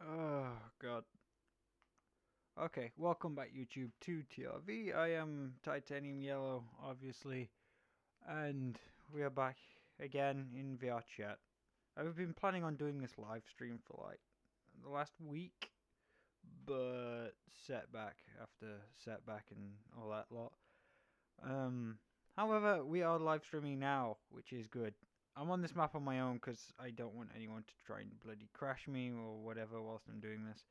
Oh god. Okay, welcome back YouTube to TRV. I am Titanium Yellow, obviously, and we are back again in VRChat. I've been planning on doing this live stream for like the last week, but setback after setback and all that lot. Um, However, we are live streaming now, which is good. I'm on this map on my own because I don't want anyone to try and bloody crash me or whatever whilst I'm doing this.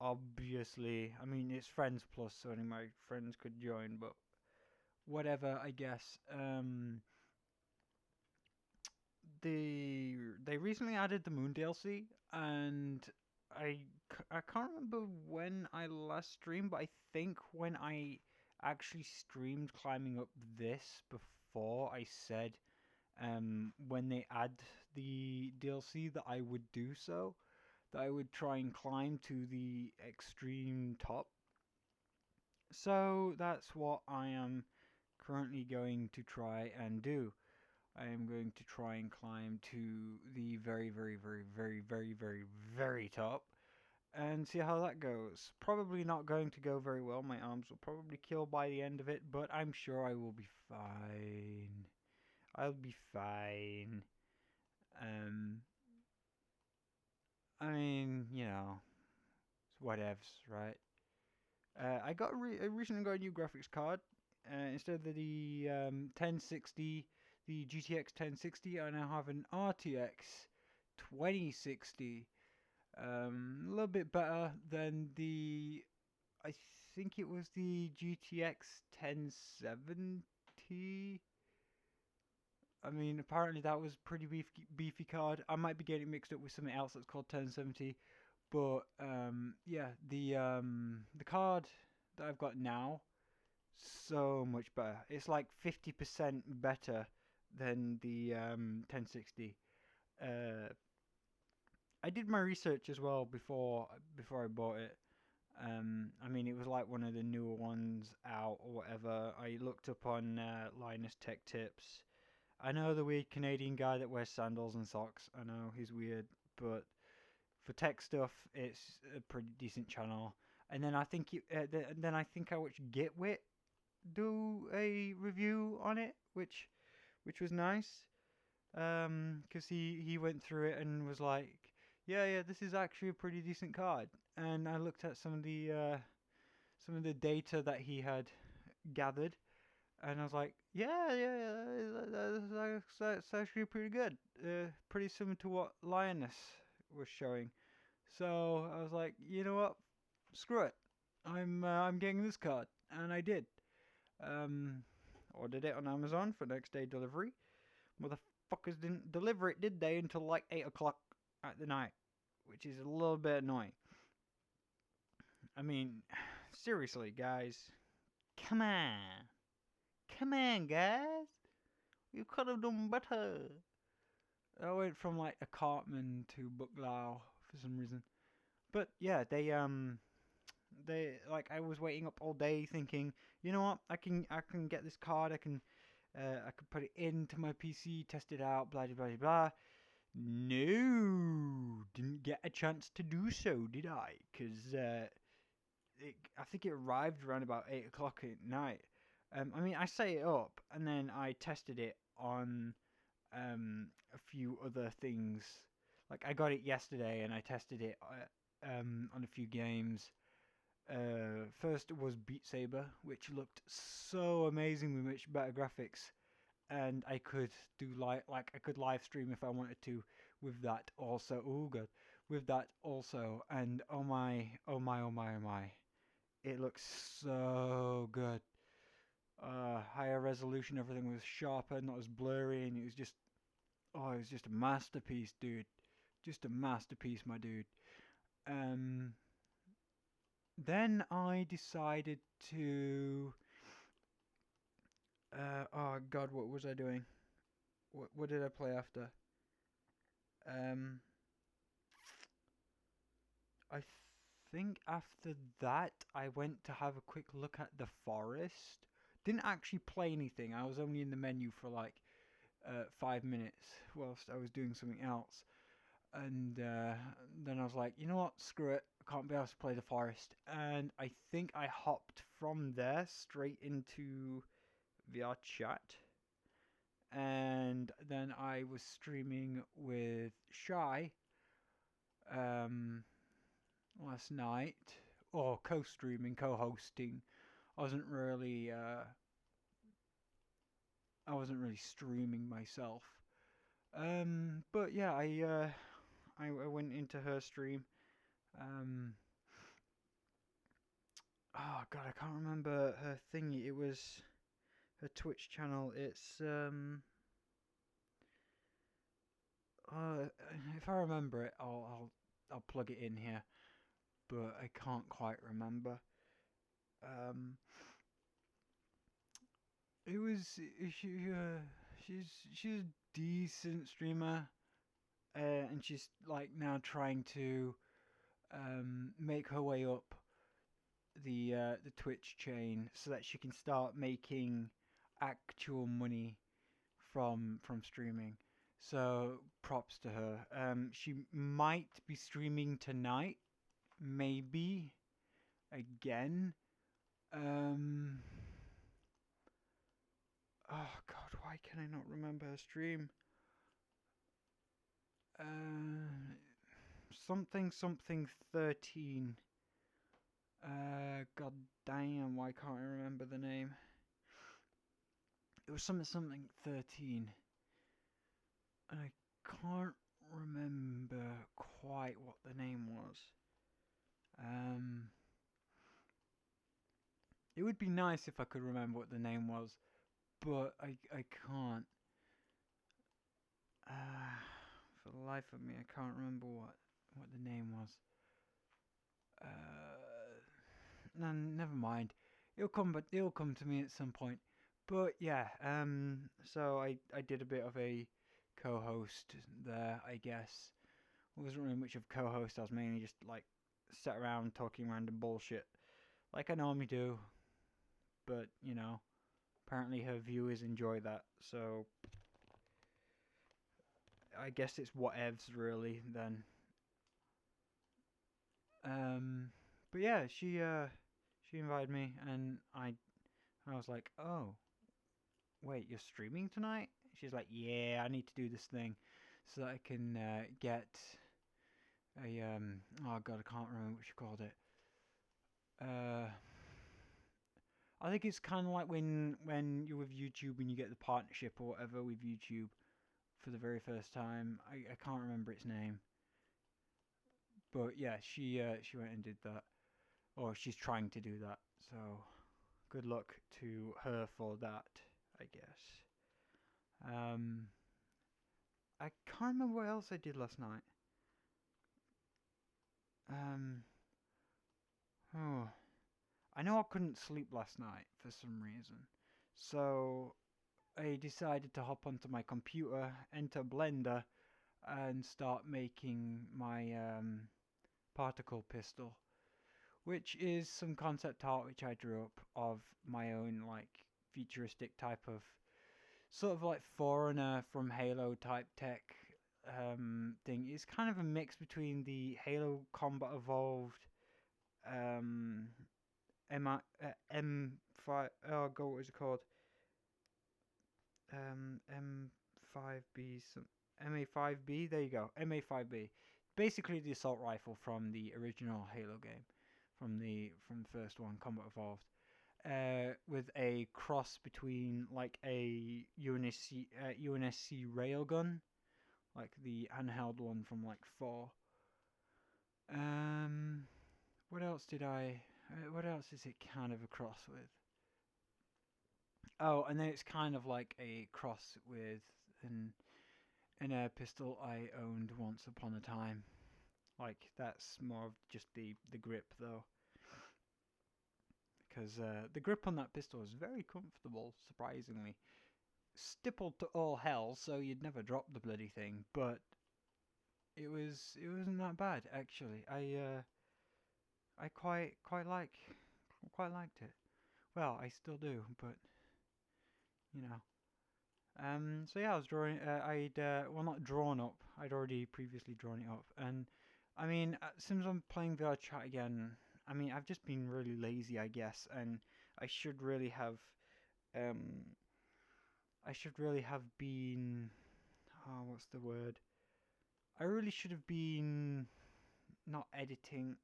Obviously, I mean it's friends plus, so any of my friends could join, but whatever, I guess. They recently added the Moon DLC, and I can't remember when I last streamed, but I think when I actually streamed climbing up this before, I said when they add the DLC that I would do so, that I would try and climb to the extreme top. So that's what I am currently going to try and do. I am going to try and climb to the very top and see how that goes. Probably not going to go very well. My arms will probably kill by the end of it, but I'm sure I will be fine. I'll be fine. Um, I mean, it's whatevs, right? I recently got a new graphics card. Instead of the 1060, the GTX 1060, I now have an RTX 2060. A little bit better than I think it was the GTX 1070. I mean, apparently that was pretty beefy card. I might be getting mixed up with something else that's called 1070. But yeah, the card that I've got now, so much better. It's like 50% better than the 1060. Uh, I did my research as well before I bought it. I mean, it was like one of the newer ones out or whatever. I looked up on Linus Tech Tips. I know the weird Canadian guy that wears sandals and socks. I know he's weird, but for tech stuff, it's a pretty decent channel. And then then I think I watched Gitwit do a review on it, which was nice. Because he went through it and was like, yeah, this is actually a pretty decent card. And I looked at some of the data that he had gathered, and I was like, that's actually pretty good. Pretty similar to what Lioness was showing. So I was like, you know what? Screw it. I'm getting this card, and I did. Um, Ordered it on Amazon for next day delivery. Motherfuckers didn't deliver it, did they? Until like 8 o'clock at the night, which is a little bit annoying. I mean, seriously, guys, come on, come on, guys. You could have done better. I went from like a Cartman to Bucklau for some reason. But yeah, they like I was waiting up all day thinking, you know what, I can get this card, I could put it into my PC, test it out, blah blah blah blah. No, didn't get a chance to do so, did I? Because I think it arrived around about 8 o'clock at night. I mean, I set it up and then I tested it on a few other things. Like I got it yesterday and I tested it on a few games. First was Beat Saber, which looked so amazing with much better graphics, and I could do like I could live stream if I wanted to with that also. Oh god, with that also, and oh my, oh my, oh my, oh my, it looks so good. Higher resolution, everything was sharper, not as blurry, and it was just a masterpiece, dude. Just a masterpiece, my dude. Um, then I decided to. Oh God, what was I doing? What did I play after? Um, I think after that I went to have a quick look at the forest. Didn't actually play anything. I was only in the menu for like 5 minutes whilst I was doing something else. And then I was like, you know what, screw it, I can't be able to play the forest. And I think I hopped from there straight into VRChat. And then I was streaming with Shy um, last night, or co-streaming, co-hosting. I wasn't really, I wasn't really streaming myself. But yeah, I went into her stream. Um, oh god, I can't remember her thingy. It was her Twitch channel. It's uh, if I remember it, I'll plug it in here. But I can't quite remember. Um, it was she. She's a decent streamer, and she's like now trying to make her way up the Twitch chain so that she can start making actual money from streaming. So props to her. She might be streaming tonight, maybe again. Um, oh god, why can I not remember her stream? Something something 13. God damn, why can't I remember the name? It was something something 13. And I can't remember quite what the name was. Um, it would be nice if I could remember what the name was, but I can't. For the life of me, I can't remember what the name was. No, never mind. It'll come to me at some point. But yeah, so I did a bit of a co-host there, I guess. It wasn't really much of a co-host. I was mainly just like sat around talking random bullshit, like I normally do. But apparently her viewers enjoy that, so I guess it's whatevs really then. Um, but yeah, she invited me, and I was like, oh wait, you're streaming tonight? She's like, yeah, I need to do this thing so that I can get a oh god, I can't remember what she called it. Uh, I think it's kind of like when you're with YouTube and you get the partnership or whatever with YouTube for the very first time. I can't remember its name, but yeah, she went and did that, or she's trying to do that. So good luck to her for that, I guess. Um, I can't remember what else I did last night. Um, oh, I know I couldn't sleep last night for some reason, so I decided to hop onto my computer, enter Blender, and start making my particle pistol, which is some concept art which I drew up of my own like futuristic type of sort of like Forerunner from Halo type tech thing. It's kind of a mix between the Halo Combat Evolved um, M5. Oh god, what is it called? M5B, some MA5B. There you go, MA5B. Basically, the assault rifle from the original Halo game, from the first one, Combat Evolved, with a cross between like a UNSC railgun, like the handheld one from like 4. Um, what else did I? What else is it kind of a cross with? Oh, and then it's kind of like a cross with an air pistol I owned once upon a time. Like that's more of just the grip though, because the grip on that pistol is very comfortable, surprisingly. Stippled to all hell, so you'd never drop the bloody thing. But it wasn't that bad actually. I quite liked it. Well, I still do, but you know, So yeah, I was drawing. I'd well, not drawn up. I'd already previously drawn it up, and I mean, since I'm playing VRChat again, I mean, I've just been really lazy, I guess, and I should really have. Um, I should really have been. Oh, what's the word? I really should have been not editing.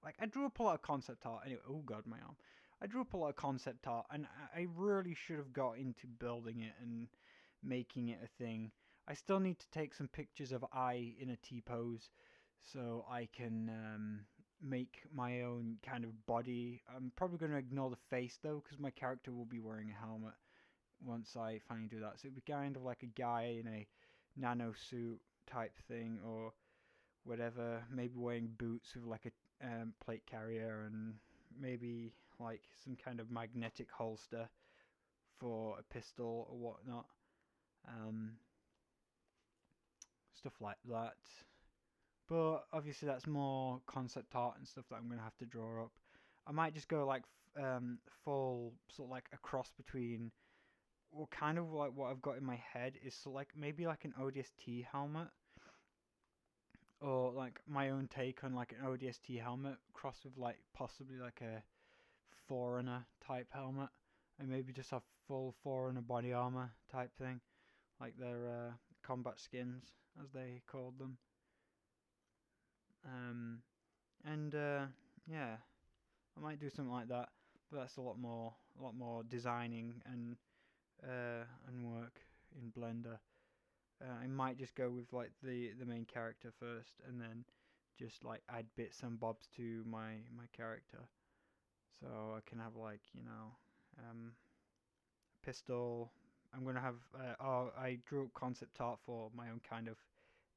Like I drew up a lot of concept art. Anyway, oh god, my arm. I drew up a lot of concept art, and I really should have got into building it and making it a thing. I still need to take some pictures of I in a T pose, so I can make my own kind of body. I'm probably going to ignore the face though, because my character will be wearing a helmet once I finally do that. So it'd be kind of like a guy in a nano suit type thing, or whatever. Maybe wearing boots with like a plate carrier, and maybe like some kind of magnetic holster for a pistol or whatnot. Um, Stuff like that. But obviously, that's more concept art and stuff that I'm gonna have to draw up. I might just go like full sort of like a cross between, well, kind of like what I've got in my head is so like maybe like an ODST helmet, or like my own take on like an ODST helmet crossed with like possibly like a Forerunner type helmet, and maybe just a full Forerunner body armor type thing, like their combat skins as they called them. Um, and Yeah, I might do something like that, but that's a lot more designing and work in Blender. I might just go with like the main character first, and then just like add bits and bobs to my character, so I can have like pistol. I'm gonna have oh, I drew up concept art for my own kind of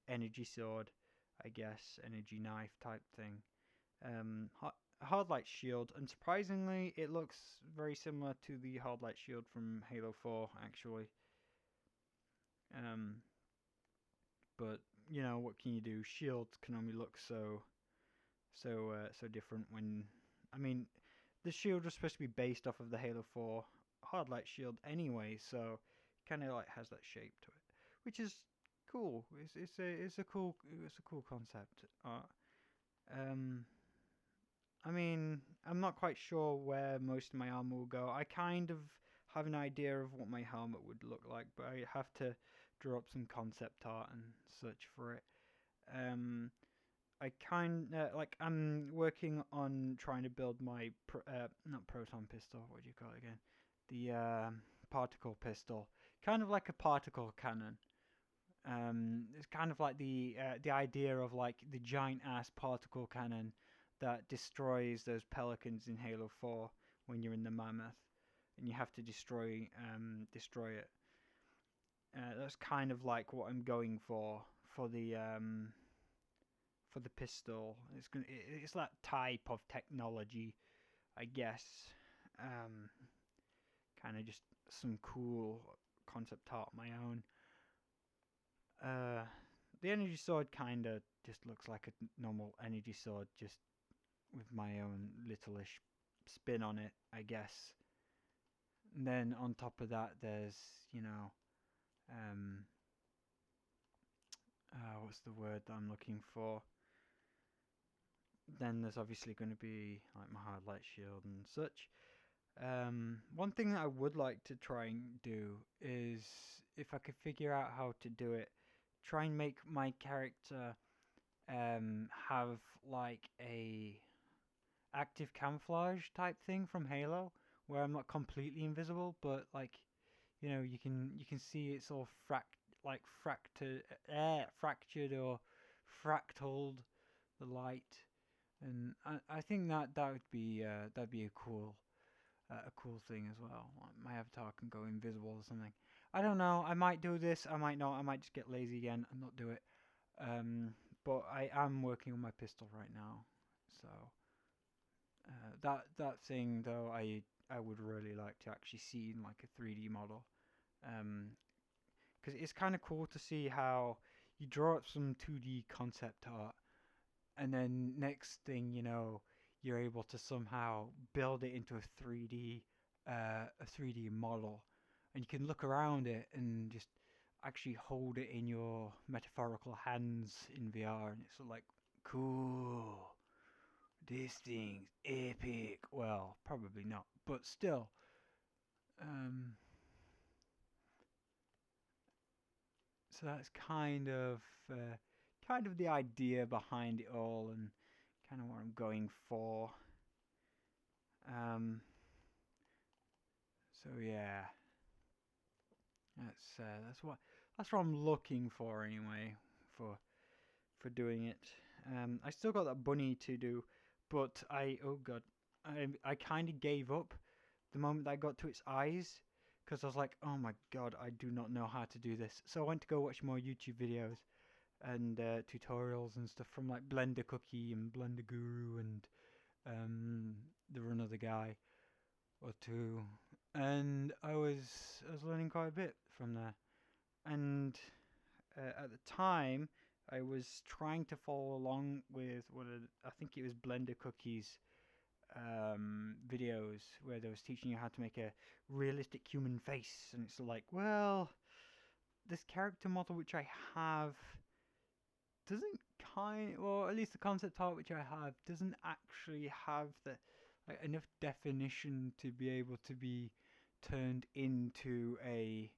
energy sword, I guess, energy knife type thing. Hard light shield, and surprisingly, it looks very similar to the hard light shield from Halo 4, actually. Um, but you know what can you do? Shields can only look so different when. I mean, the shield was supposed to be based off of the Halo 4 hard light shield anyway, so kind of like has that shape to it, which is cool. It's a cool concept. Um, I mean, I'm not quite sure where most of my armor will go. I kind of have an idea of what my helmet would look like, but I have to draw up some concept art and such for it. Um, I kind like I'm working on trying to build my not proton pistol. What do you call it again? The particle pistol, kind of like a particle cannon. It's kind of like the idea of like the giant ass particle cannon that destroys those pelicans in Halo 4 when you're in the Mammoth, and you have to destroy it. That's kind of like what I'm going for the pistol. It's that type of technology, I guess. Um, Kind of just some cool concept art of my own. Uh, the energy sword kind of just looks like a normal energy sword, just with my own littleish spin on it, I guess. And then on top of that, there's um, what's the word that I'm looking for? Then there's obviously going to be like my hard light shield and such. One thing that I would like to try and do is, if I could figure out how to do it, try and make my character have like a active camouflage type thing from Halo, where I'm not completely invisible, but like you can see it's all fractured or fractaled the light, and I think that would be that'd be a cool thing as well. Like my avatar can go invisible or something. I don't know. I might do this. I might not. I might just get lazy again and not do it. Um, but I am working on my pistol right now, so that thing though I would really like to actually see in like a 3D model, because it's kind of cool to see how you draw up some 2D concept art, and then next thing you know, you're able to somehow build it into a 3D model, and you can look around it and just actually hold it in your metaphorical hands in VR, and it's sort of like, cool, this thing's epic. Well, probably not, but still. Um, so that's kind of the idea behind it all, and kind of what I'm going for. Um, so yeah, that's what I'm looking for anyway for doing it. I still got that bunny to do, but oh god, I kind of gave up the moment I got to its eyes because I was like, oh my god, I do not know how to do this. So I went to go watch more YouTube videos and tutorials and stuff from like Blender Cookie and Blender Guru and um, there were another guy or two, and I was learning quite a bit from there. And at the time, I was trying to follow along with I think it was Blender Cookies videos where they was teaching you how to make a realistic human face, and it's like, well, this character model which I have doesn't well, at least the concept art which I have doesn't actually have the like enough definition to be able to be turned into a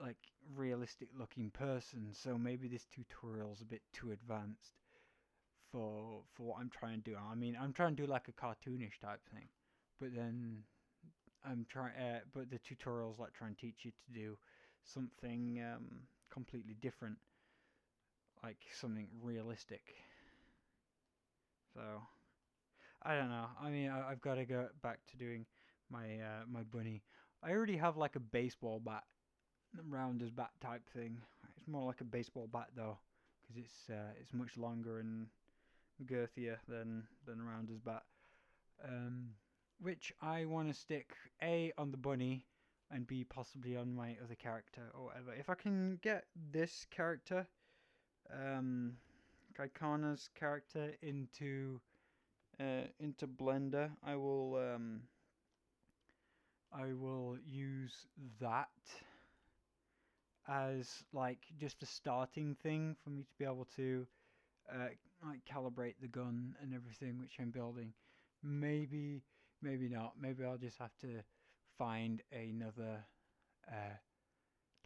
like realistic looking person. So maybe this tutorial's a bit too advanced for what I'm trying to do. I mean, I'm trying to do like a cartoonish type thing, but then but the tutorials like try and teach you to do something completely different, like something realistic. So I don't know. I mean, I've got to go back to doing my bunny. I already have like a baseball bat, round as bat type thing. It's more like a baseball bat though, because it's much longer and girthier than round as bat. Um, which I want to stick A on the bunny and B possibly on my other character or whatever. If I can get this character, um, Kaikana's character into Blender, I will use that as like just a starting thing for me to be able to uh, like calibrate the gun and everything which I'm building. Maybe, maybe not. Maybe I'll just have to find another uh,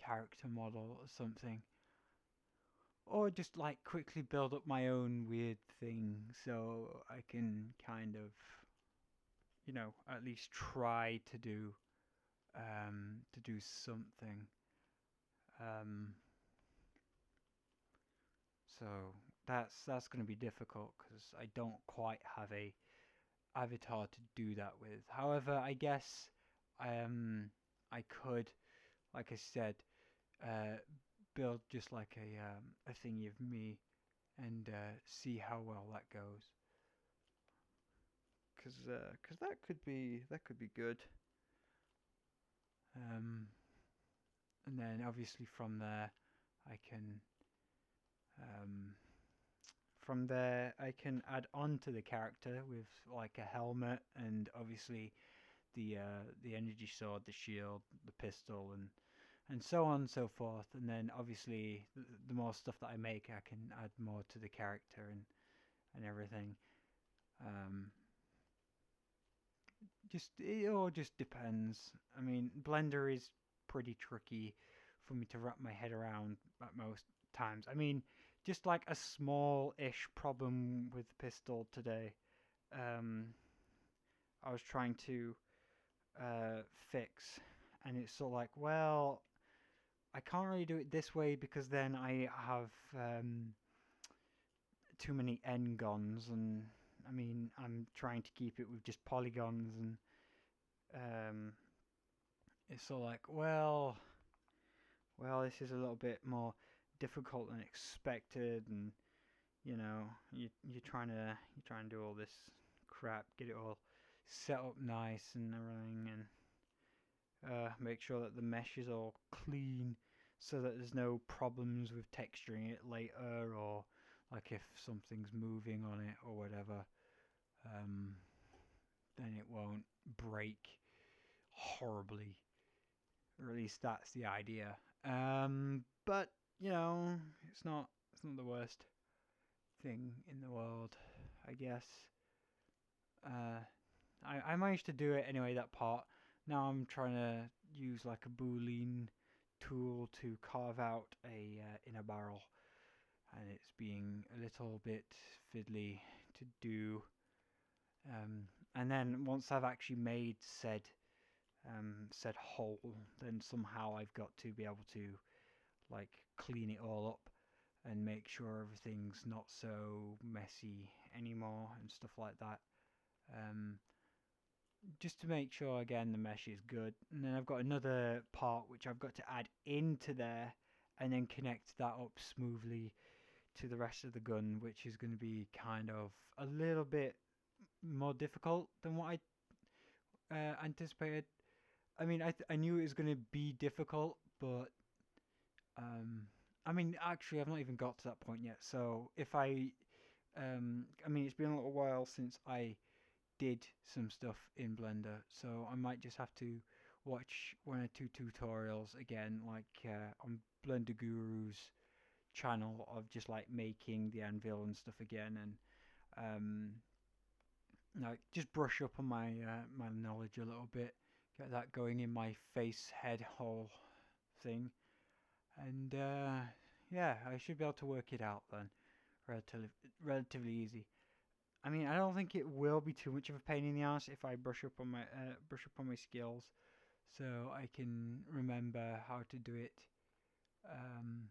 character model or something, or just like quickly build up my own weird thing so I can kind of, at least try to do something. Um, so that's going to be difficult because I don't quite have a avatar to do that with. However, I guess I could, like I said, uh, build just like a thingy of me and see how well that goes. Cause that could be good. Um, and then obviously I can um, from there I can add on to the character with like a helmet and obviously the energy sword, the shield, the pistol, and so on and so forth. And then obviously the more stuff that I make, I can add more to the character and everything. Um, it all just depends. I mean, Blender is pretty tricky for me to wrap my head around at most times. I mean, just like a small-ish problem with the pistol today. Um, I was trying to fix, and it's sort of like, well, I can't really do it this way because then I have too many n-gons, and I mean, I'm trying to keep it with just polygons, and um, it's sort of like, well, this is a little bit more difficult than expected, and you trying to do all this crap, get it all set up nice and everything, and make sure that the mesh is all clean so that there's no problems with texturing it later or like if something's moving on it or whatever, then it won't break horribly or at least that's the idea. But you know, it's not the worst thing in the world, I guess. Uh, I managed to do it anyway, that part. Now I'm trying to use like a boolean tool to carve out a inner barrel, and it's being a little bit fiddly to do. And then once I've actually made said hole, then somehow I've got to be able to like clean it all up and make sure everything's not so messy anymore and stuff like that. Um, just to make sure again the mesh is good. And then I've got another part which I've got to add into there and then connect that up smoothly to the rest of the gun, which is going to be kind of a little bit more difficult than what I anticipated. I mean, I knew it was going to be difficult, but um, I mean, actually, I've not even got to that point yet. So if I mean, it's been a little while since I did some stuff in Blender, so I might just have to watch one or two tutorials again, like on Blender Guru's channel of just like making the anvil and stuff again, and um, like just brush up on my knowledge a little bit, get that going in my face head hole thing, and yeah, I should be able to work it out then, relatively relatively easy. I mean, I don't think it will be too much of a pain in the ass if I brush up on my skills, so I can remember how to do it. Um,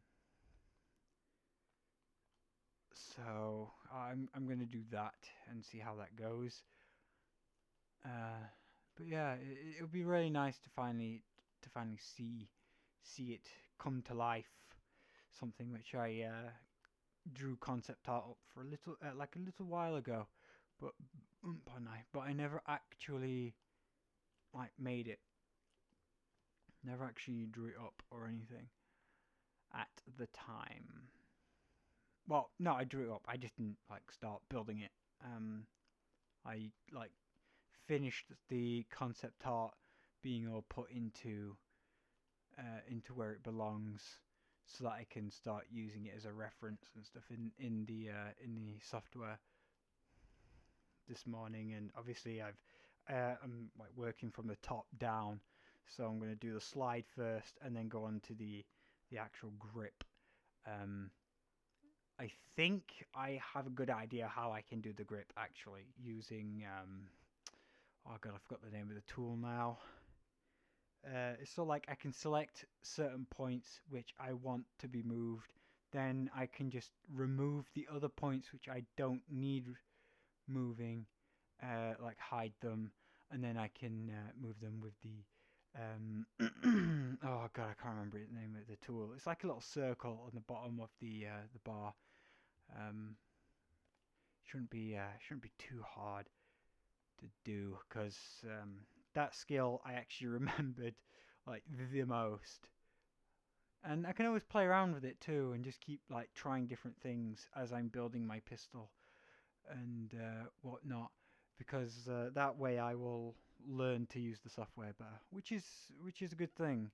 so I'm gonna do that and see how that goes. Uh, but yeah, it would be really nice to finally see it come to life. Something which I drew concept art up for a little like a little while ago, but but I never actually like made it. Never actually drew it up or anything at the time. Well, no, I drew it up. I just didn't like start building it. I like finished the concept art being all put into where it belongs, so that I can start using it as a reference and stuff in the software this morning. And obviously I'm like working from the top down, so I'm going to do the slide first and then go on to the actual grip. Um, I think I have a good idea how I can do the grip actually using oh god, I forgot the name of the tool now. It's so like I can select certain points which I want to be moved, then I can just remove the other points which I don't need moving, like hide them, and then I can move them with the oh god, I can't remember the name of the tool. It's like a little circle on the bottom of the bar. Um, shouldn't be too hard to do because that skill I actually remembered like the most. And I can always play around with it too and just keep like trying different things as I'm building my pistol and whatnot, because that way I will learn to use the software better, which is a good thing.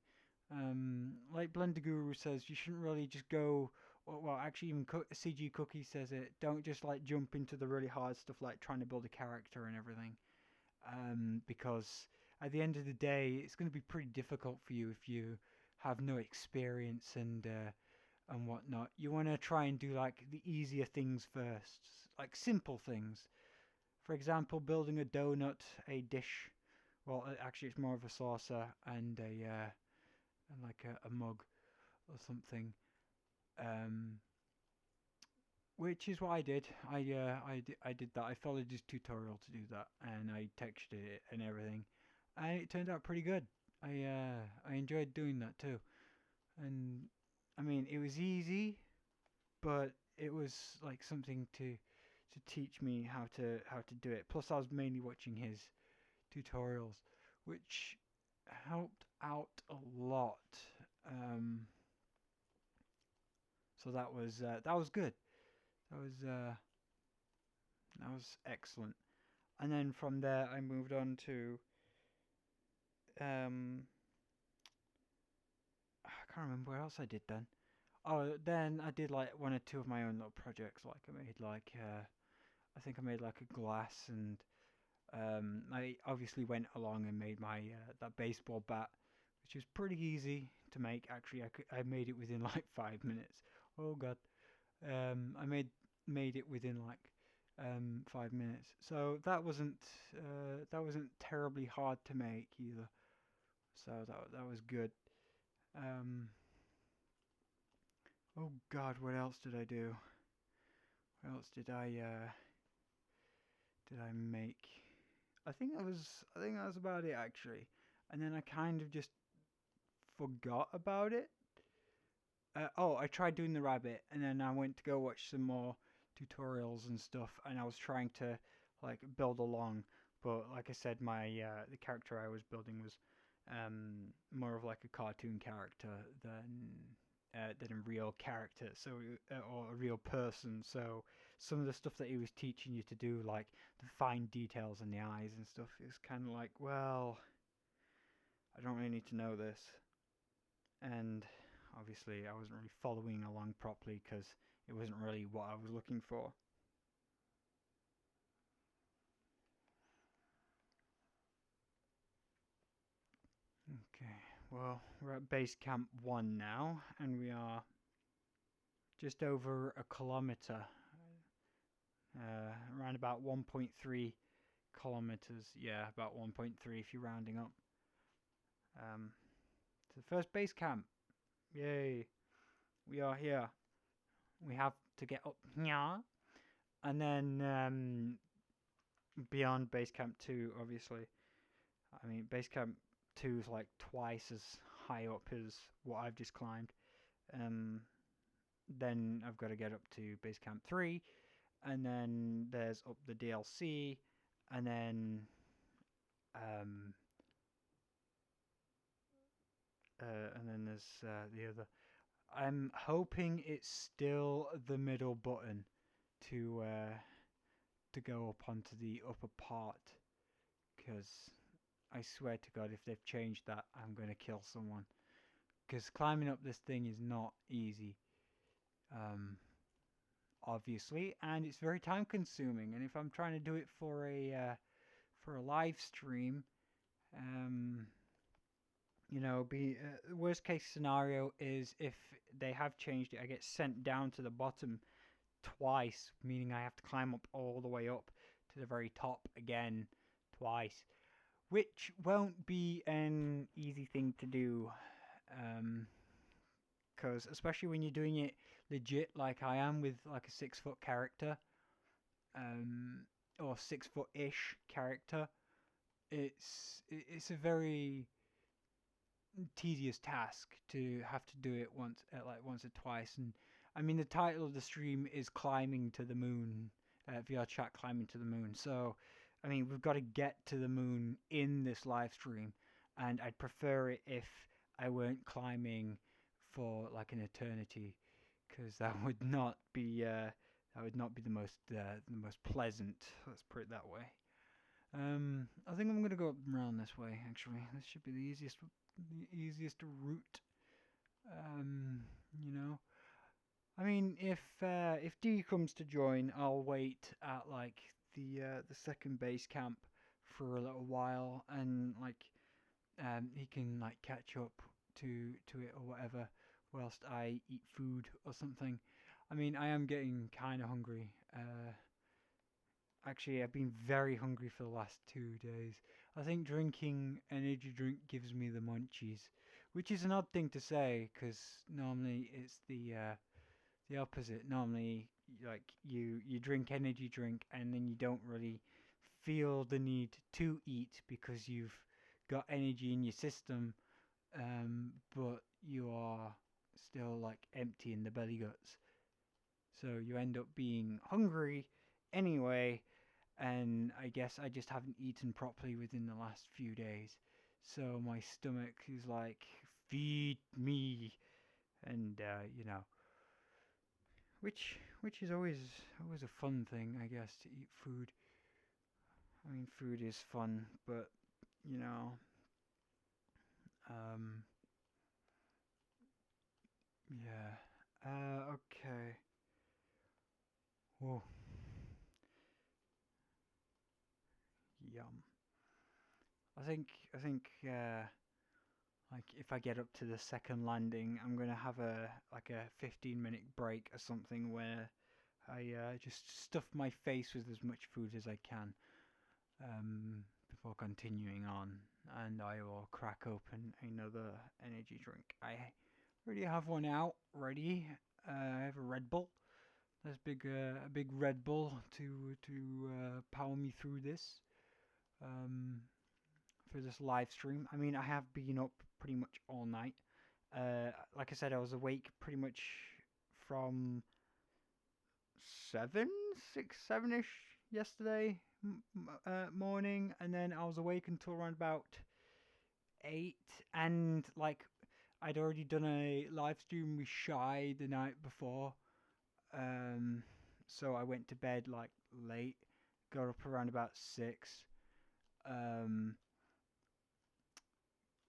Like Blender Guru says, you shouldn't really just go. Well, actually, even CG Cookie says it. Don't just like jump into the really hard stuff like trying to build a character and everything, because at the end of the day, it's going to be pretty difficult for you if you have no experience and whatnot. You want to try and do like the easier things first, like simple things. For example, building a donut, a dish. Well, actually, it's more of a saucer and and like a mug or something. Um, which is what I did. I did that. I followed his tutorial to do that, and I textured it and everything, and it turned out pretty good. I enjoyed doing that too, and I mean it was easy, but it was like something to teach me how to do it. Plus, I was mainly watching his tutorials, which helped out a lot. Um, so that was good. That was uh, that was excellent. And then from there, I moved on to um, can't remember what else I did then. Oh, then I did like one or two of my own little projects. Like I made like I think I made like a glass, and I obviously went along and made my that baseball bat, which was pretty easy to make. Actually, I made it within like 5 minutes. Oh god, I made it within like 5 minutes. So that wasn't terribly hard to make either. So that was good. Um, oh god, what else did I do? What else did I make? I think that was about it actually. And then I kind of just forgot about it. Oh, I tried doing the rabbit, and then I went to go watch some more tutorials and stuff, and I was trying to like build along, but like I said, my the character I was building was more of like a cartoon character than a real character, so or a real person. So some of the stuff that he was teaching you to do, like the fine details in the eyes and stuff, is kind of like, well, I don't really need to know this, and obviously I wasn't really following along properly because it wasn't really what I was looking for. Okay, well, we're at base camp 1 now, and we are just over a kilometer, around about 1.3 kilometers. Yeah, about 1.3 if you're rounding up. To the first base camp. Yay, we are here. We have to get up here, and then beyond base camp 2, obviously. I mean, base camp 2 is like twice as high up as what I've just climbed. Um, then I've got to get up to base camp 3, and then there's up the DLC, and um, then there's the other. I'm hoping it's still the middle button to go up onto the upper part, because I swear to God, if they've changed that, I'm going to kill someone. Because climbing up this thing is not easy, um, obviously, and it's very time consuming. And if I'm trying to do it for a live stream, um, be worst case scenario is if they have changed it, I get sent down to the bottom twice, meaning I have to climb up all the way up to the very top again twice, which won't be an easy thing to do. Because especially when you're doing it legit, like I am with like a 6 foot character, um, or 6 foot ish character, it's a very tedious task to have to do it once or twice. And I mean, the title of the stream is climbing to the moon, VRChat climbing to the moon. So I mean, we've got to get to the moon in this live stream, and I'd prefer it if I weren't climbing for like an eternity, because that would not be the most pleasant. Let's put it that way. I think I'm gonna go around this way. Actually, this should be the easiest route. Um, you know, I mean, if D comes to join, I'll wait at like the second base camp for a little while, and like he can like catch up to it or whatever, whilst I eat food or something. I mean, I am getting kind of hungry. Actually, I've been very hungry for the last 2 days. I think drinking energy drink gives me the munchies, which is an odd thing to say because normally it's the opposite. Normally, like you drink energy drink and then you don't really feel the need to eat because you've got energy in your system, but you are still like empty in the belly guts. So you end up being hungry anyway, and I guess I just haven't eaten properly within the last few days. So my stomach is like, feed me, and which is always a fun thing, I guess, to eat food. I mean, food is fun, but you know, um, Yeah. Okay. Oh, yum. I think like if I get up to the second landing, I'm gonna have a 15-minute break or something where I just stuff my face with as much food as I can before continuing on, and I will crack open another energy drink. I already have one out ready. I have a Red Bull. There's a big Red Bull to power me through this. Um, for this live stream. I mean, I have been up pretty much all night. Like I said, I was awake pretty much from seven, six, seven ish yesterday morning, and then I was awake until around about 8. And like, I'd already done a live stream with Shy the night before, um, so I went to bed like late, got up around about 6. Um,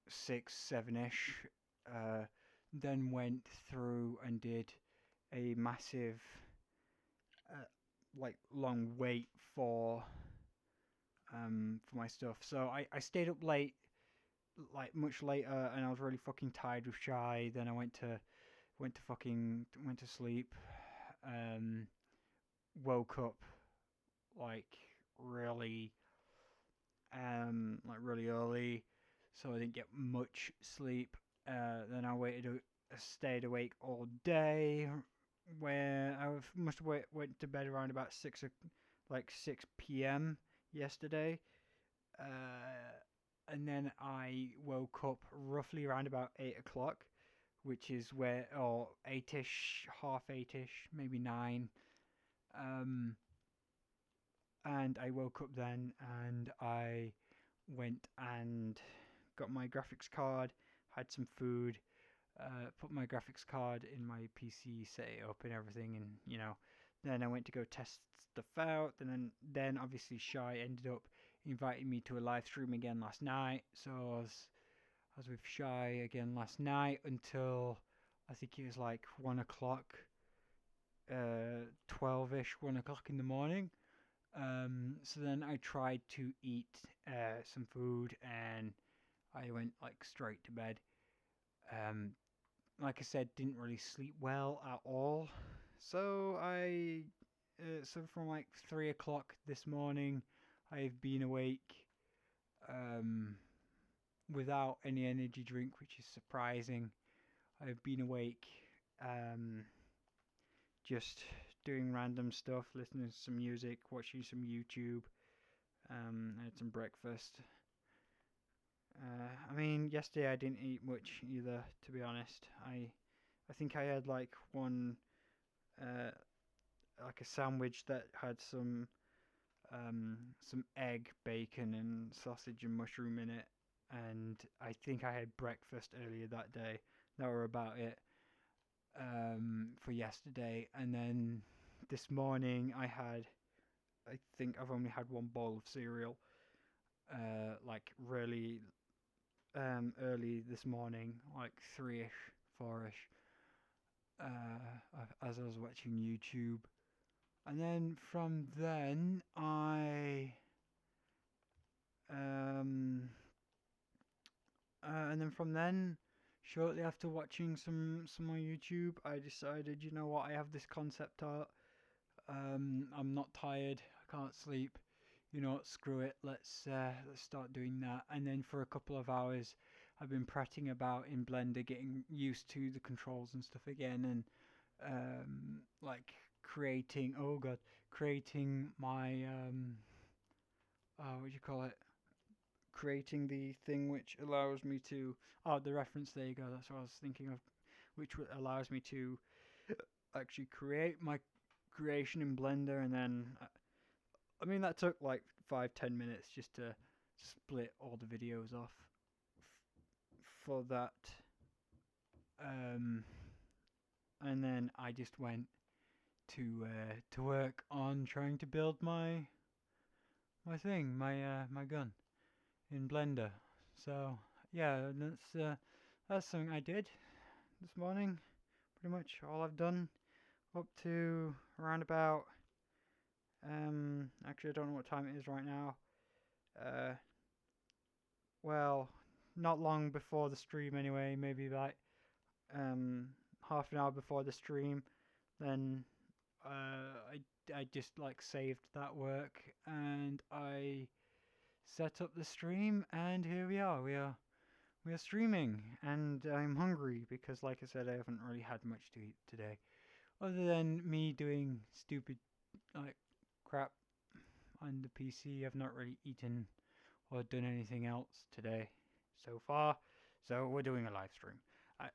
6, 7 ish. Uh, then went through and did a massive, uh, like, long wait for my stuff. So I stayed up late, like much later, and I was really fucking tired with Shy. Then I went to sleep. Um, woke up like really really early, so I didn't get much sleep. Then I stayed awake all day, where must have went to bed around about 6 p.m. yesterday. And then I woke up roughly around about 8 o'clock, which is where or 8ish, half 8ish, maybe 9. Um, and I woke up then and I went and got my graphics card, had some food, put my graphics card in my PC, set it up and everything, and then I went to go test stuff out. And then obviously Shy ended up inviting me to a live stream again last night, so I was with Shy again last night until I think it was like 1 o'clock, 12ish, 1 o'clock in the morning. So then I tried to eat some food and I went like straight to bed. Um, like I said, didn't really sleep well at all. So from like 3 o'clock this morning, I've been awake um, without any energy drink, which is surprising. I've been awake um, just doing random stuff, listening to some music, watching some YouTube. I had some breakfast. I mean, yesterday I didn't eat much either, to be honest. I think I had like uh, like a sandwich that had some egg, bacon, and sausage and mushroom in it, and I think I had breakfast earlier that day. That were about it for yesterday, and then this morning I think I've only had one bowl of cereal, like really early this morning, like 3ish, 4ish, as I was watching YouTube. And then from then, um, and then from then, shortly after watching some more YouTube, I decided, you know what, I have this concept art. I'm not tired. I can't sleep. You know what? Screw it. Let's start doing that. And then for a couple of hours, I've been prattling about in Blender, getting used to the controls and stuff again, and like creating. Oh god, creating my what do you call it? Creating the thing which allows me to. Oh, the reference. There you go. That's what I was thinking of. Which allows me to actually create my creation in Blender, and then I mean that took like 5-10 minutes just to split all the videos off for that, um, and then I just went to work on trying to build my gun in Blender. So yeah, that's something I did this morning. pretty much all I've done up to around about. Actually, I don't know what time it is right now. Uh, well, not long before the stream anyway. Maybe like half an hour before the stream. Then I just like saved that work and I set up the stream and here we are. We are streaming and I'm hungry because like I said I haven't really had much to eat today. Other than me doing stupid like crap on the PC, I've not really eaten or done anything else today so far. So we're doing a live stream.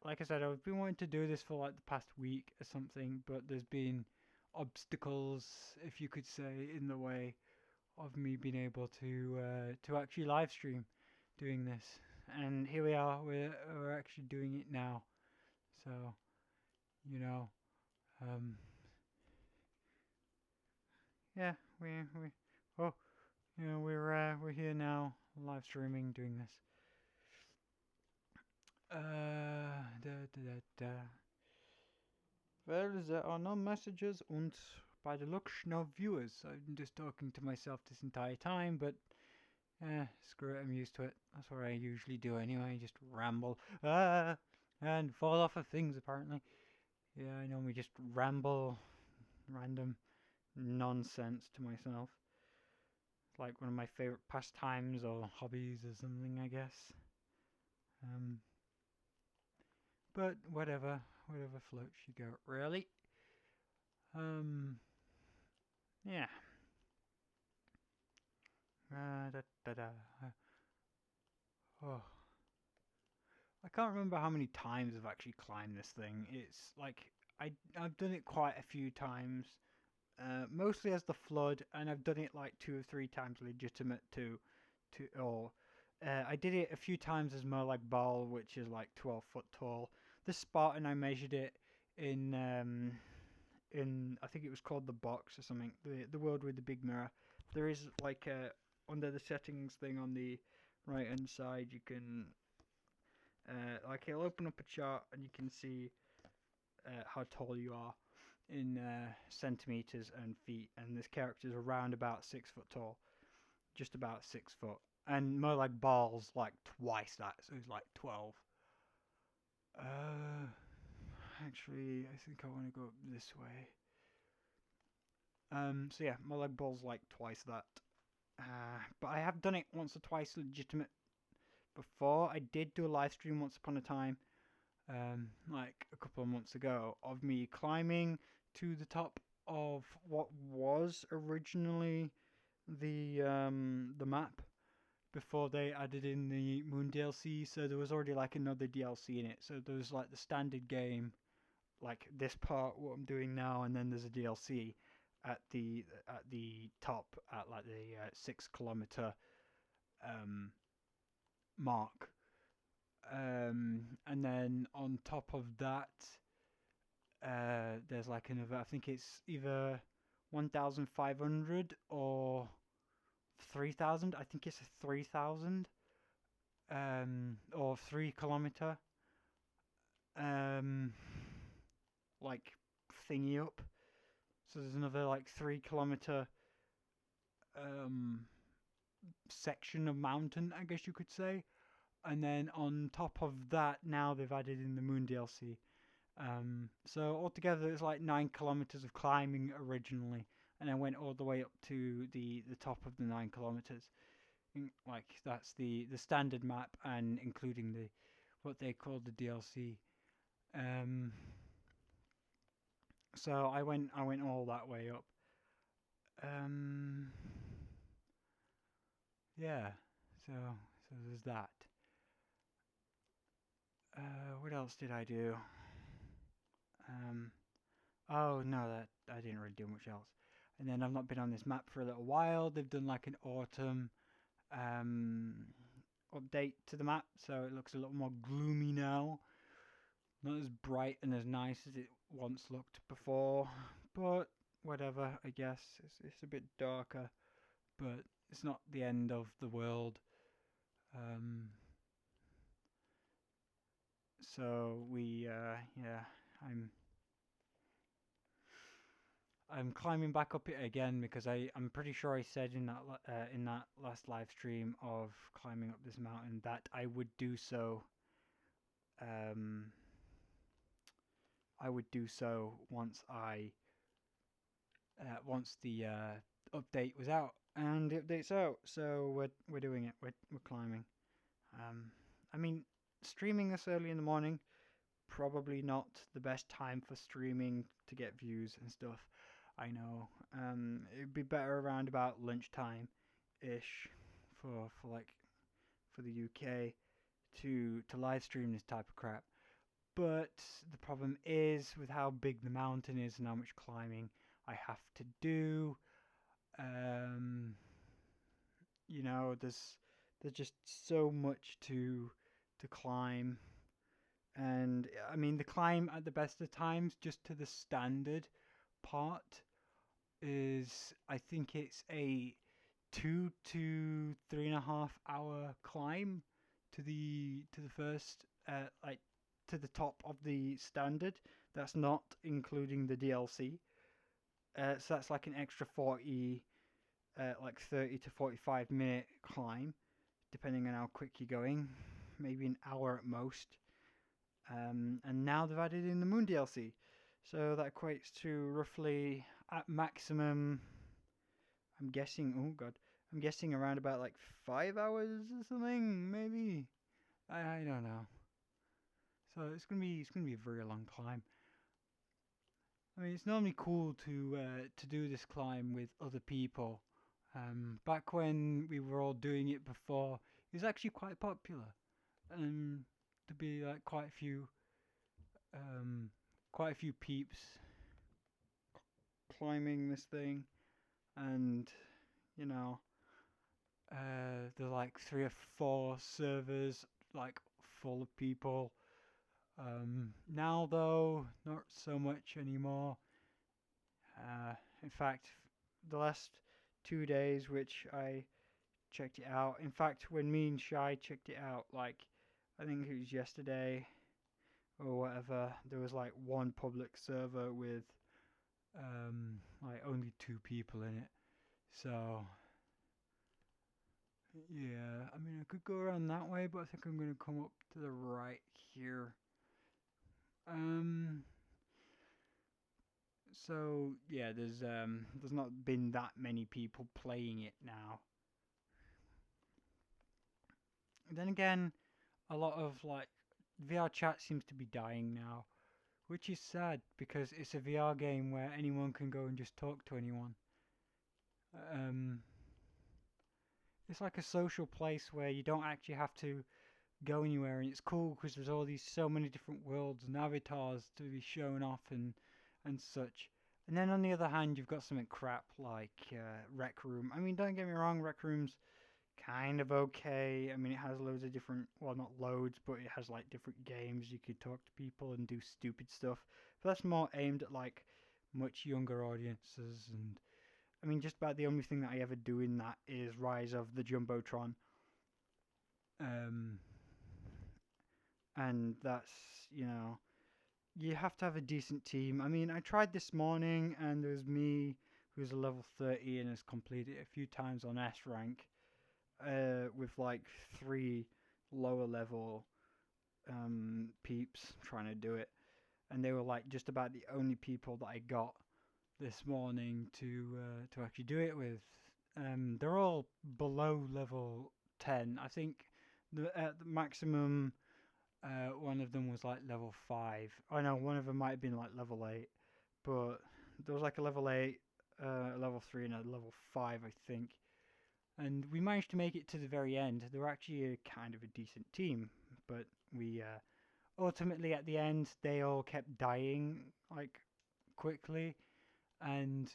Like I said, I've been wanting to do this for like the past week or something, but there's been obstacles, if you could say, in the way of me being able to actually live stream doing this. And here we are. We're actually doing it now. So you know, um, yeah, we oh, you know, we're here now, live streaming, doing this. Da, da, da, da. Well, there are no messages and by the looks, no viewers. I'm just talking to myself this entire time, but screw it, I'm used to it. That's what I usually do anyway, just ramble. And fall off of things apparently. Yeah, I normally just ramble random nonsense to myself. It's like one of my favorite pastimes or hobbies or something, I guess. Um, but whatever floats your goat, really. Um, yeah. Da, da, da. Oh, I can't remember how many times I've actually climbed this thing. It's like I've done it quite a few times, mostly as the flood, and I've done it like 2 or 3 times legitimate or I did it a few times as more like ball, which is like 12 foot tall. The Spartan I measured it in I think it was called the box or something. The world with the big mirror. There is like under the settings thing on the right hand side you can like it'll open up a chart and you can see how tall you are in centimeters and feet, and this character's around about 6 foot tall, just about 6 foot, and more like balls like twice that, so he's like 12. Actually, I think I want to go up this way. So yeah, more like balls like twice that. But I have done it once or twice legitimate before. I did do a live stream once upon a time, like a couple of months ago, of me climbing to the top of what was originally the map before they added in the Moon DLC. So there was already like another DLC in it. So there was like the standard game, like this part, what I'm doing now, and then there's a DLC at the top at like the 6 kilometer mark. And then on top of that, there's like another. I think it's either 1,500 or 3,000. I think it's 3,000. Or 3 kilometer. Um, like thingy up. So there's another like 3 kilometer section of mountain, I guess you could say. And then on top of that, now they've added in the Moon DLC. So altogether, it's like 9 kilometers of climbing originally, and I went all the way up to the top of the 9 kilometers. Like that's the standard map, and including the what they call the DLC. Um, so I went all that way up. Um, yeah. So there's that. What else did I do? Um, oh no, that I didn't really do much else. And then I've not been on this map for a little while. They've done like an autumn um, update to the map, so it looks a little more gloomy now. Not as bright and as nice as it once looked before, but whatever. I guess it's a bit darker, but it's not the end of the world. Um, so we yeah, I'm I'm climbing back up it again because I'm pretty sure I said in that last live stream of climbing up this mountain that um I would do so once the update was out, and the update's out, so we're doing it. We're climbing. Um, I mean, streaming this early in the morning, probably not the best time for streaming to get views and stuff. I know. It'd be better around about lunchtime ish for like for the UK to live stream this type of crap. But the problem is with how big the mountain is and how much climbing I have to do. Um, there's just so much to climb, and I mean the climb at the best of times, just to the standard part, is I think it's a 2 to 3.5 hour climb to the first like to the top of the standard. That's not including the DLC. So that's like an extra 40, like 30 to 45 minute climb, depending on how quick you're going. Maybe an hour at most. And now they've added in the Moon DLC. So that equates to roughly, at maximum, I'm guessing, oh god, I'm guessing around about like 5 hours or something, maybe. I don't know. So it's gonna be a very long climb. I mean, it's normally cool to do this climb with other people. Back when we were all doing it before, it was actually quite popular. To be like um, quite a few peeps climbing this thing, and you know, there's like 3 or 4 servers like full of people. Now though, not so much anymore. In fact, the last 2 days, which I checked it out. In fact, when me and Shy checked it out, like I think it was yesterday or whatever, there was like one public server with like only 2 people in it. So yeah, I mean I could go around that way, but I think I'm gonna come up to the right here. Um, so yeah, there's not been that many people playing it now. Then again, a lot of like VRChat seems to be dying now, which is sad because it's a VR game where anyone can go and just talk to anyone. Um, it's like a social place where you don't actually have to go anywhere, and it's cool because there's all these so many different worlds and avatars to be shown off and such. And then on the other hand, you've got something crap like Rec Room. I mean, don't get me wrong, Rec Room's kind of okay. I mean, it has loads of different, well, not loads, but it has like different games. You could talk to people and do stupid stuff. But that's more aimed at like much younger audiences. And I mean, just about the only thing that I ever do in that is Rise of the Jumbotron. Um, and that's, you know, you have to have a decent team. I mean, I tried this morning, and there was me, who's a level 30 and has completed it a few times on S rank, with like 3 lower level peeps trying to do it, and they were like just about the only people that I got this morning to actually do it with. They're all below level 10. I think the maximum one of them was like level 5. I know one of them might have been like level 8, but there was like a level 8, a level 3, and a level 5, I think. And we managed to make it to the very end. They were actually a kind of a decent team, but we ultimately at the end they all kept dying like quickly, and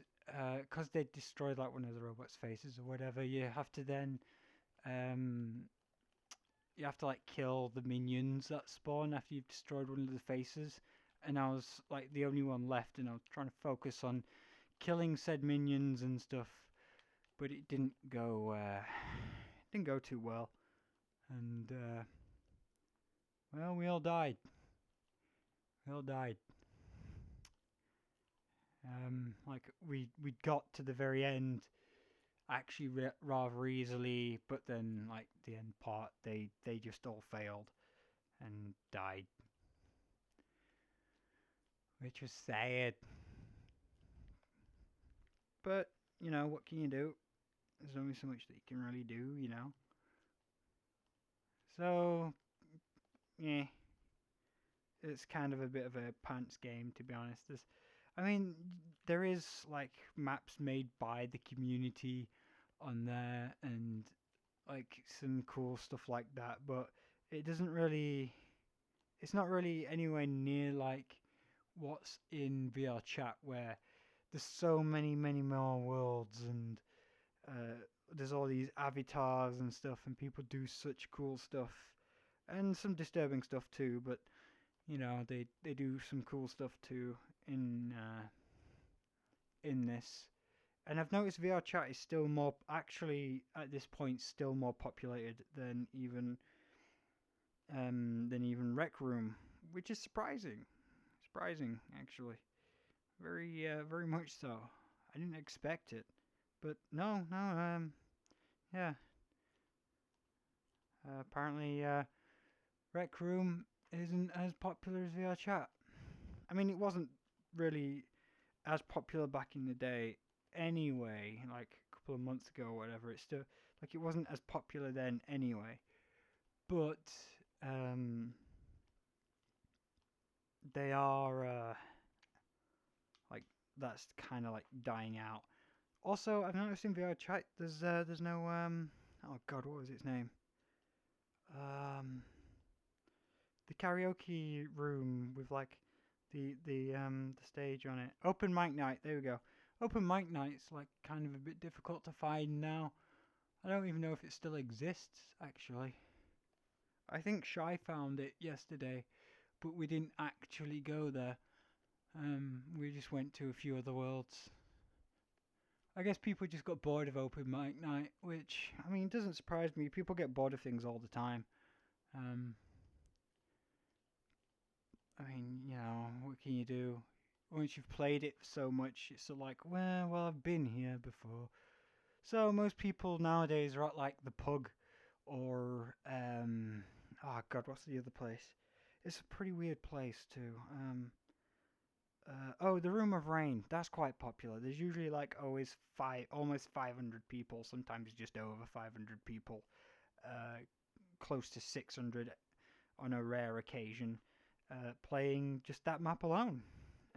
because they destroyed like one of the robots' faces or whatever, um, you have to like kill the minions that spawn after you've destroyed one of the faces. And I was like the only one left, and I was trying to focus on killing said minions and stuff, but it didn't go too well, and well, we all died. We all died. Like we got to the very end actually rather easily, but then like the end part, they just all failed and died, which was sad. But what can you do? There's only so much that you can really do. So yeah, it's kind of a bit of a pants game, to be honest. I mean, there is like maps made by the community on there, and like some cool stuff like that, but it doesn't really. It's not really anywhere near like what's in VRChat, where there's so many more worlds, and uh, there's all these avatars and stuff, and people do such cool stuff and some disturbing stuff too. But they do some cool stuff too in this. And I've noticed VRChat is still more, actually at this point, still more populated than even Rec Room, which is surprising. Surprising, actually, very much so. I didn't expect it, but no, yeah. Apparently, Rec Room isn't as popular as VRChat. I mean, it wasn't really as popular back in the day anyway, like a couple of months ago or whatever. It's still like it wasn't as popular then anyway. But um, they are like that's kind of like dying out. Also, I've noticed in VR chat there's no oh god, what was its name? Um, the karaoke room with like the stage on it. Open mic night. There we go. Open mic night's like kind of a bit difficult to find now. I don't even know if it still exists actually. I think Shy found it yesterday, but we didn't actually go there. We just went to a few other worlds. I guess people just got bored of open mic night, which I mean doesn't surprise me. People get bored of things all the time. Um, I mean, what can you do? Once you've played it so much, it's sort of like, well, I've been here before. So most people nowadays are at like the Pug, or oh god, what's the other place? It's a pretty weird place too. Oh, the Room of Rain. That's quite popular. There's usually like always almost 500 people, sometimes just over 500 people, close to 600 on a rare occasion, playing just that map alone.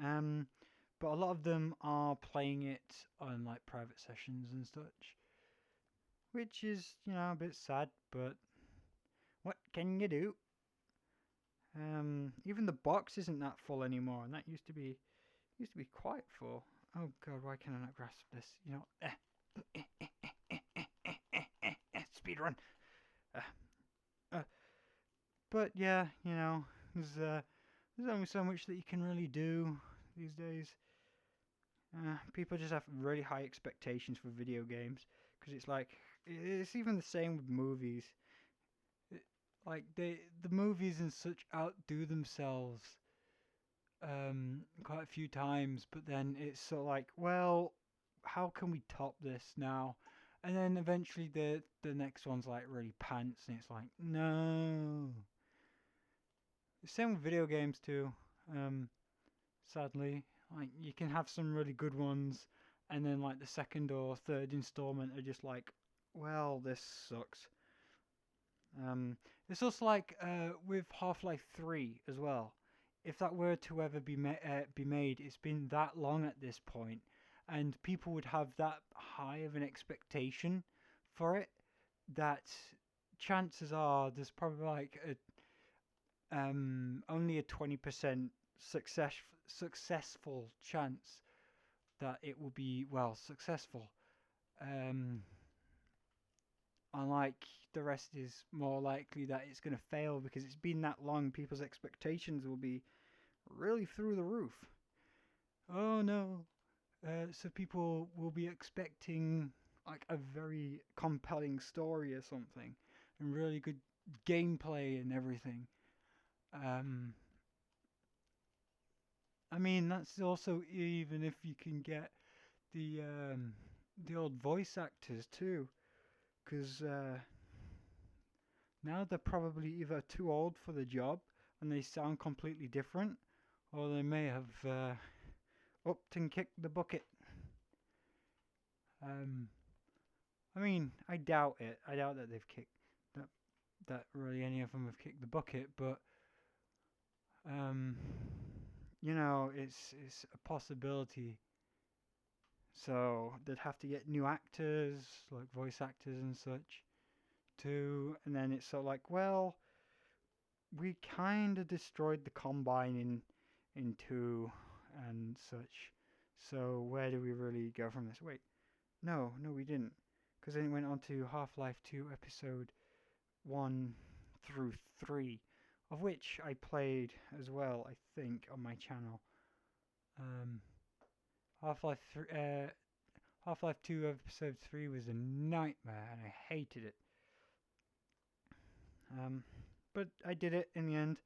Um, but a lot of them are playing it on like private sessions and such, which is a bit sad. But what can you do? Even the box isn't that full anymore, and that used to be quite full. Oh god, why can I not grasp this? Speed run. Uh, uh, but yeah, there's only so much that you can really do these days. People just have really high expectations for video games because it's like it's even the same with movies. It, like the movies and such outdo themselves quite a few times, but then it's sort of like, well, how can we top this now? And then eventually the next one's like really pants, and it's like, no. Same with video games too. Um, Sadly, like you can have some really good ones, and then like the second or third installment are just like, well, this sucks. It's also like with Half-Life 3 as well. If that were to ever be made, it's been that long at this point, and people would have that high of an expectation for it that chances are there's probably like only a 20% successful chance that it will be well successful. Um, Unlike the rest is more likely that it's going to fail because it's been that long. People's expectations will be really through the roof. Oh no! So people will be expecting like a very compelling story or something, and really good gameplay and everything. Um, I mean, that's also even if you can get the um, the old voice actors too, because now they're probably either too old for the job and they sound completely different, or they may have upped and kicked the bucket. Um, I mean, I doubt it. I doubt that they've kicked that really any of them have kicked the bucket, but um, it's a possibility. So they'd have to get new actors, like voice actors and such, too. And then it's sort of like, well, we kind of destroyed the Combine in two and such. So where do we really go from this? Wait, no, we didn't, because then it went on to Half-Life 2 episode 1 through 3, of which I played as well, I think, on my channel. Um, Half-Life 3, Half-Life 2 episode 3 was a nightmare, and I hated it. But I did it in the end.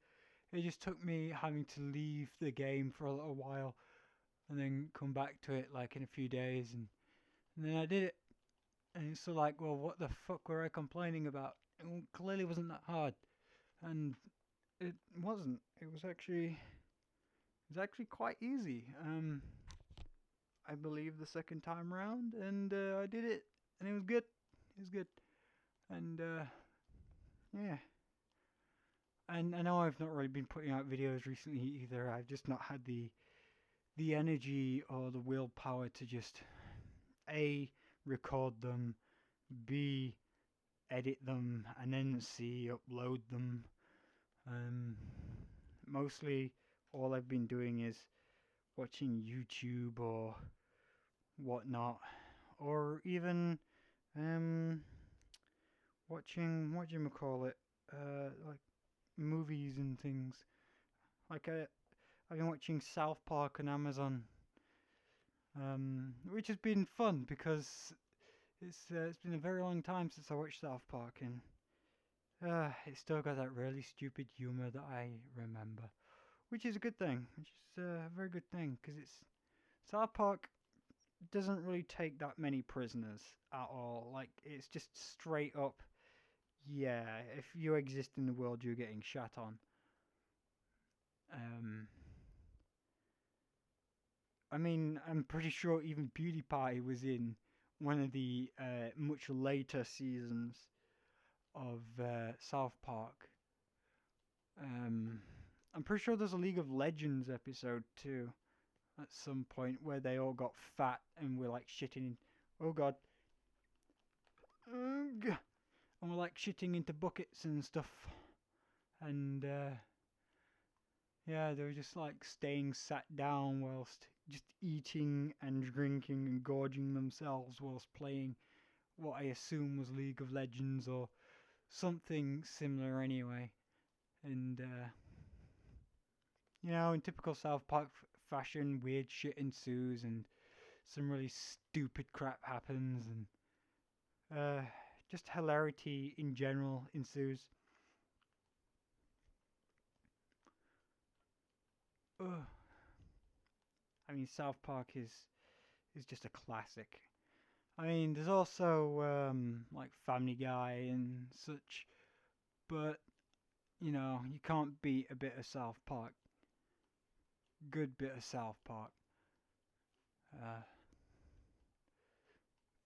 It just took me having to leave the game for a little while and then come back to it like in a few days, and then I did it. And it's so like, well, what the fuck were I complaining about? It clearly wasn't that hard, and it wasn't. It was actually quite easy. I believe the second time round, and I did it, and it was good. It was good, and yeah. And I know I've not really been putting out videos recently either. I've just not had the energy or the willpower to just A, record them, B, edit them, and then C, upload them. Um, Mostly all I've been doing is watching YouTube or whatnot, or even um, watching, what do you call it, like movies and things. Like I've been watching South Park on Amazon, which has been fun because it's been a very long time since I watched South Park, and it's still got that really stupid humor that I remember, which is a good thing, which is a very good thing because it's South Park doesn't really take that many prisoners at all. Like it's just straight up, yeah. If you exist in the world, you're getting shot on. Um, I mean, I'm pretty sure even PewDiePie was in one of the much later seasons of South Park. I'm pretty sure there's a League of Legends episode too at some point where they all got fat and were like shitting. Oh god. Ugh. And we're like shitting into buckets and stuff. And yeah, they were just like staying sat down whilst just eating and drinking and gorging themselves whilst playing what I assume was League of Legends or something similar anyway. And in typical South Park fashion, weird shit ensues and some really stupid crap happens, and just hilarity in general ensues. Ugh. I mean, South Park is just a classic. I mean, there's also like Family Guy and such, but you can't beat a bit of South Park. Good bit of South Park. Uh,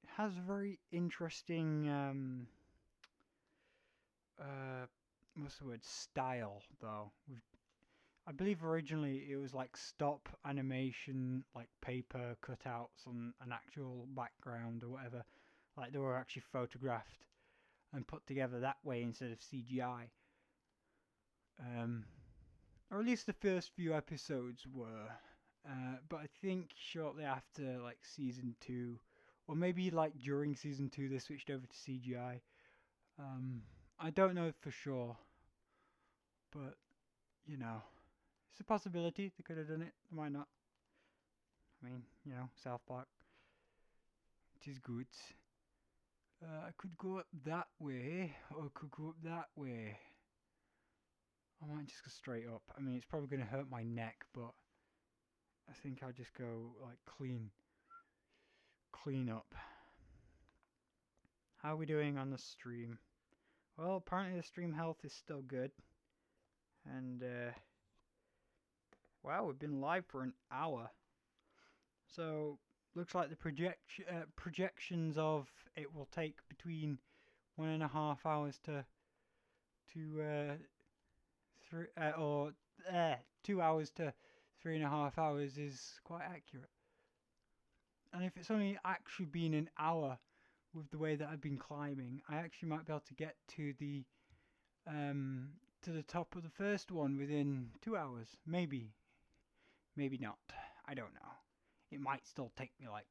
it has a very interesting what's the word, style though. I believe originally it was like stop animation, like paper cutouts on an actual background or whatever. Like they were actually photographed and put together that way instead of CGI. Um, or at least the first few episodes were. But I think shortly after like season 2, or maybe like during season 2, they switched over to CGI. I don't know for sure, but it's a possibility they could have done it. They might not. I mean, South Park. It is good. I could go up that way, or I could go up that way. I might just go straight up. I mean, it's probably going to hurt my neck, but I think I'll just go like clean up. How are we doing on the stream? Well, apparently the stream health is still good. And wow, we've been live for an hour. So looks like the projections of it will take between 1.5 hours to 3 or 2 hours to 3.5 hours is quite accurate. And if it's only actually been an hour with the way that I've been climbing, I actually might be able to get um, to the top of the first one within 2 hours. Maybe, maybe not. I don't know. It might still take me like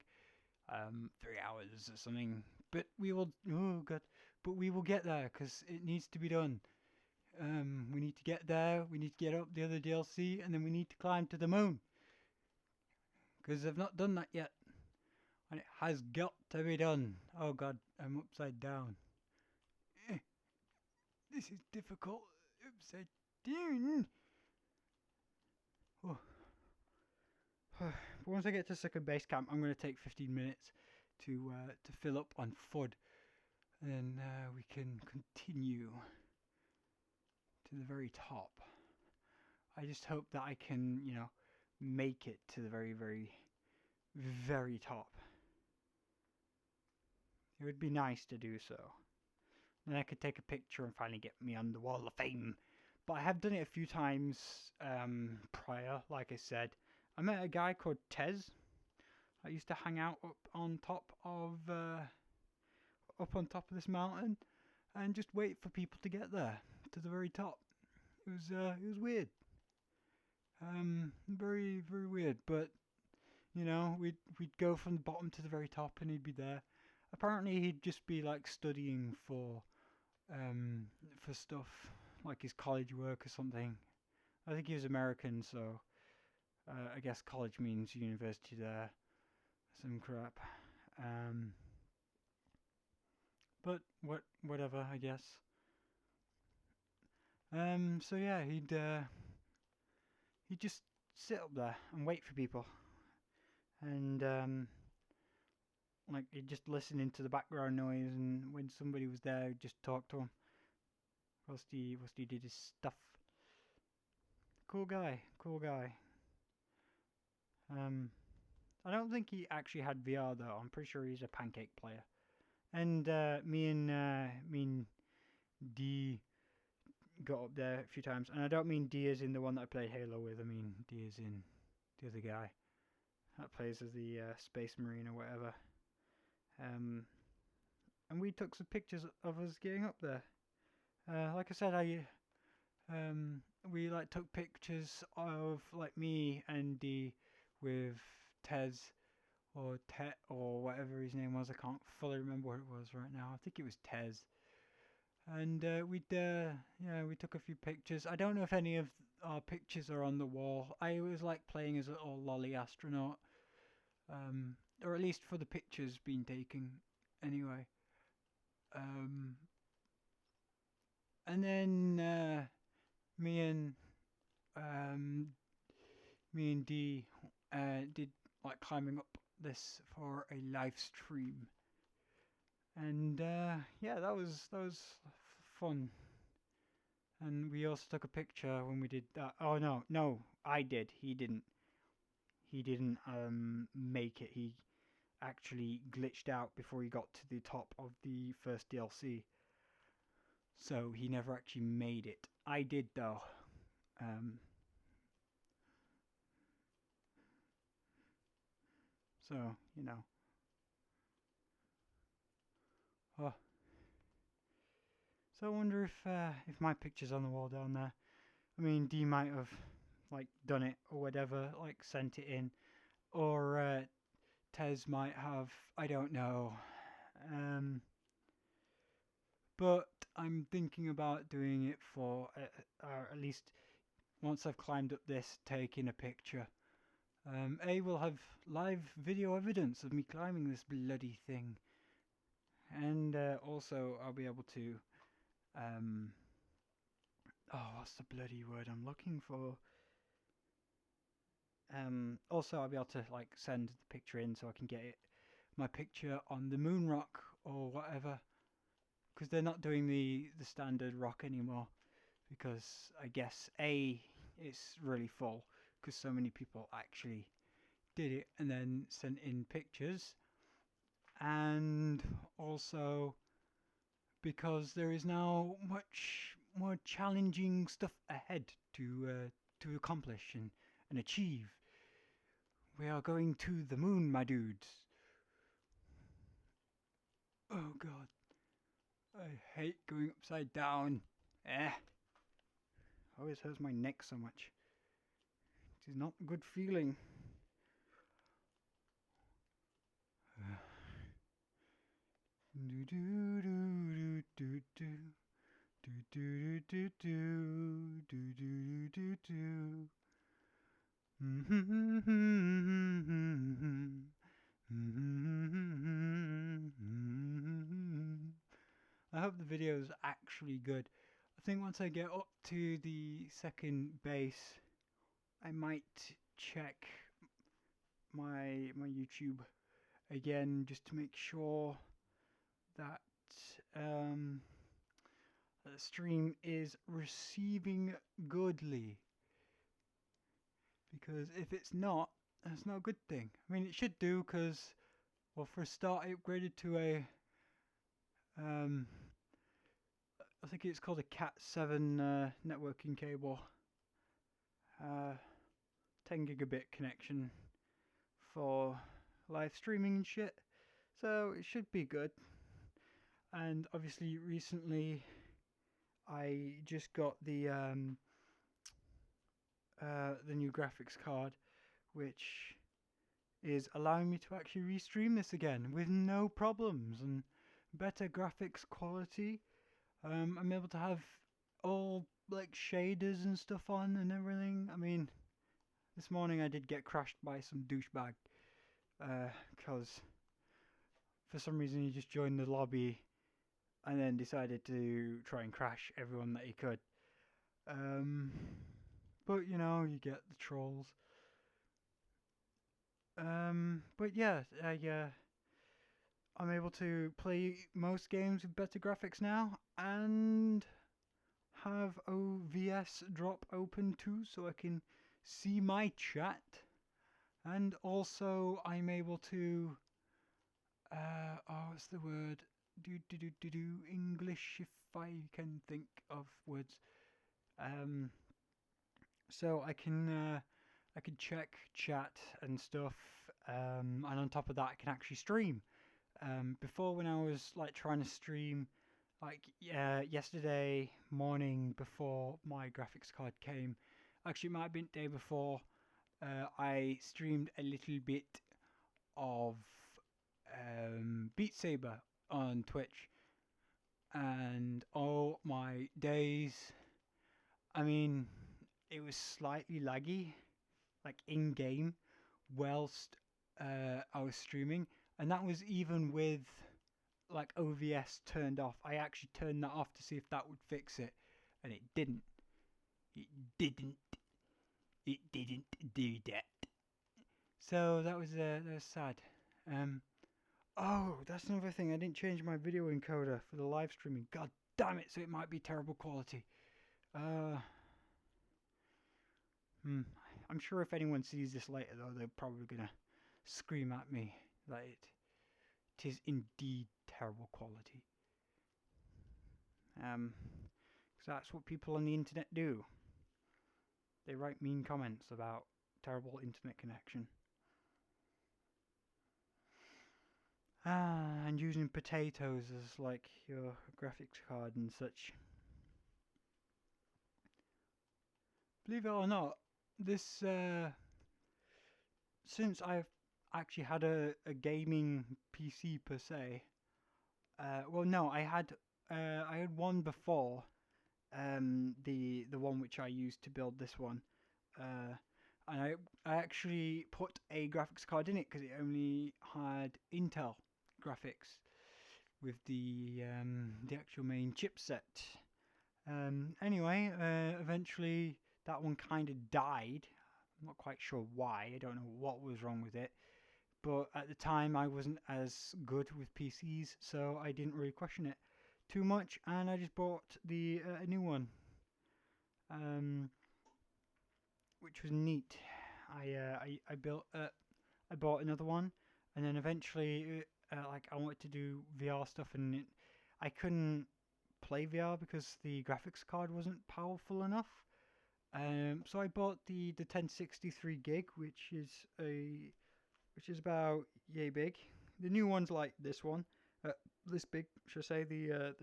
3 hours or something. But we will. Oh god! But we will get there because it needs to be done. We need to get there. We need to get up the other DLC, and then we need to climb to the moon because I've not done that yet, and it has got to be done. Oh god, I'm upside down. This is difficult. Upside down. Oh. But once I get to second base camp, I'm going to take 15 minutes to fill up on FUD, and then we can continue to the very top. I just hope that I can, make it to the very, very, very top. It would be nice to do so. Then I could take a picture and finally get me on the Wall of Fame. But I have done it a few times prior, like I said. I met a guy called Tez. I used to hang out up on top of this mountain and just wait for people to get there to the very top. It was weird. Very very weird. But we'd go from the bottom to the very top and he'd be there. Apparently he'd just be like studying for stuff like his college work or something. I think he was American, so I guess college means university there. Some crap. But whatever, I guess. So yeah, he'd just sit up there and wait for people, and like he'd just listen into the background noise, and when somebody was there, he'd just talk to him whilst he did his stuff. Cool guy, cool guy. I don't think he actually had VR though. I'm pretty sure he's a pancake player. And me and D got up there a few times, and I don't mean D as in the one that I played Halo with. I mean D as in the other guy that plays as the Space Marine or whatever. And we took some pictures of us getting up there. Like I said, we like took pictures of like me and D with Tez or Tet or whatever his name was. I can't fully remember what it was right now. I think it was Tez. And we took a few pictures. I don't know if any of our pictures are on the wall. I was like playing as a little lolly astronaut, or at least for the pictures being taken. Anyway, and then me and D did like climbing up this for a live stream, and yeah, that was fun. And we also took a picture when we did that. Oh no, I did. He didn't. He didn't make it. He actually glitched out before he got to the top of the first DLC. So he never actually made it. I did though. So Oh. So I wonder if my picture's on the wall down there. I mean, D might have like done it or whatever, like sent it in, or Tez might have. I don't know. But I'm thinking about doing it for at least once I've climbed up this, taking a picture. We'll have live video evidence of me climbing this bloody thing, and also I'll be able to. Oh, what's the bloody word I'm looking for? Also, I'll be able to like send the picture in so I can get my picture on the moon rock or whatever, because they're not doing the standard rock anymore. Because I guess it's really full because so many people actually did it and then sent in pictures, and also because there is now much more challenging stuff ahead to accomplish and achieve. We are going to the moon, my dudes. Oh god, I hate going upside down. Eh, always hurts my neck so much. It is not a good feeling. Do do do do do do do do do do do do do. I hope the video is actually good. I think once I get up to the second base, I might check my YouTube again just to make sure that the stream is receiving goodly. Because if it's not, that's not a good thing. I mean, it should do because, well, for a start, I upgraded to a I think it's called a Cat7 networking cable, 10 gigabit connection for live streaming and shit. So it should be good. And obviously, recently, I just got the new graphics card, which is allowing me to actually restream this again with no problems and better graphics quality. I'm able to have all like shaders and stuff on and everything. I mean, this morning I did get crashed by some douchebag because for some reason he just joined the lobby and then decided to try and crash everyone that he could. But you know, you get the trolls. But yeah, I'm able to play most games with better graphics now and have OVS drop open too so I can see my chat, and also I'm able to what's the word, do English if I can think of words. So I can check chat and stuff, and on top of that I can actually stream. Before, when I was like trying to stream, like yesterday morning before my graphics card came, actually it might have been the day before, I streamed a little bit of Beat Saber on Twitch, and oh my days, I mean, it was slightly laggy, like in game, whilst I was streaming, and that was even with like OVS turned off. I actually turned that off to see if that would fix it, and it didn't. It didn't. It didn't do that. So that was sad. Oh, that's another thing. I didn't change my video encoder for the live streaming. God damn it! So it might be terrible quality. I'm sure if anyone sees this later, though, they're probably gonna scream at me that it is indeed terrible quality. Because that's what people on the internet do. They write mean comments about terrible internet connection. And using potatoes as like your graphics card and such. Believe it or not, this since I've actually had a gaming PC per se. Well, no, I had one before, the one which I used to build this one, and I actually put a graphics card in it because it only had Intel graphics with the actual main chipset. Anyway, eventually that one kind of died. I'm not quite sure why. I don't know what was wrong with it. But at the time, I wasn't as good with PCs, so I didn't really question it too much, and I just bought the a new one, um, which was neat. I built I bought another one, and then eventually, like I wanted to do VR stuff, and I couldn't play VR because the graphics card wasn't powerful enough. So I bought the 1063 gig, which is about yay big. The new one's like this one, this big, should I say, the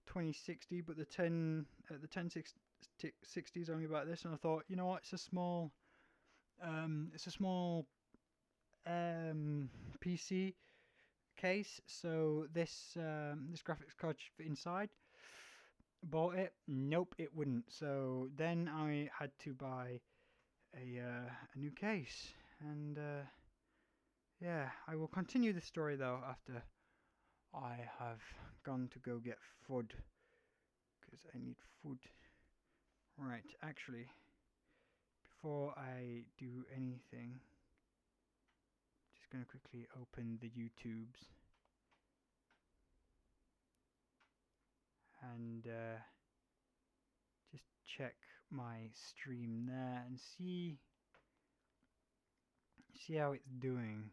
2060, but the 1060 is only about this. And I thought, you know what, it's a small PC case, so this graphics card should fit inside. Bought it, nope, it wouldn't. So then I had to buy a new case, and yeah, I will continue the story though after I have gone to go get food, because I need food. Right, actually, before I do anything, just gonna quickly open the YouTubes and just check my stream there and see how it's doing.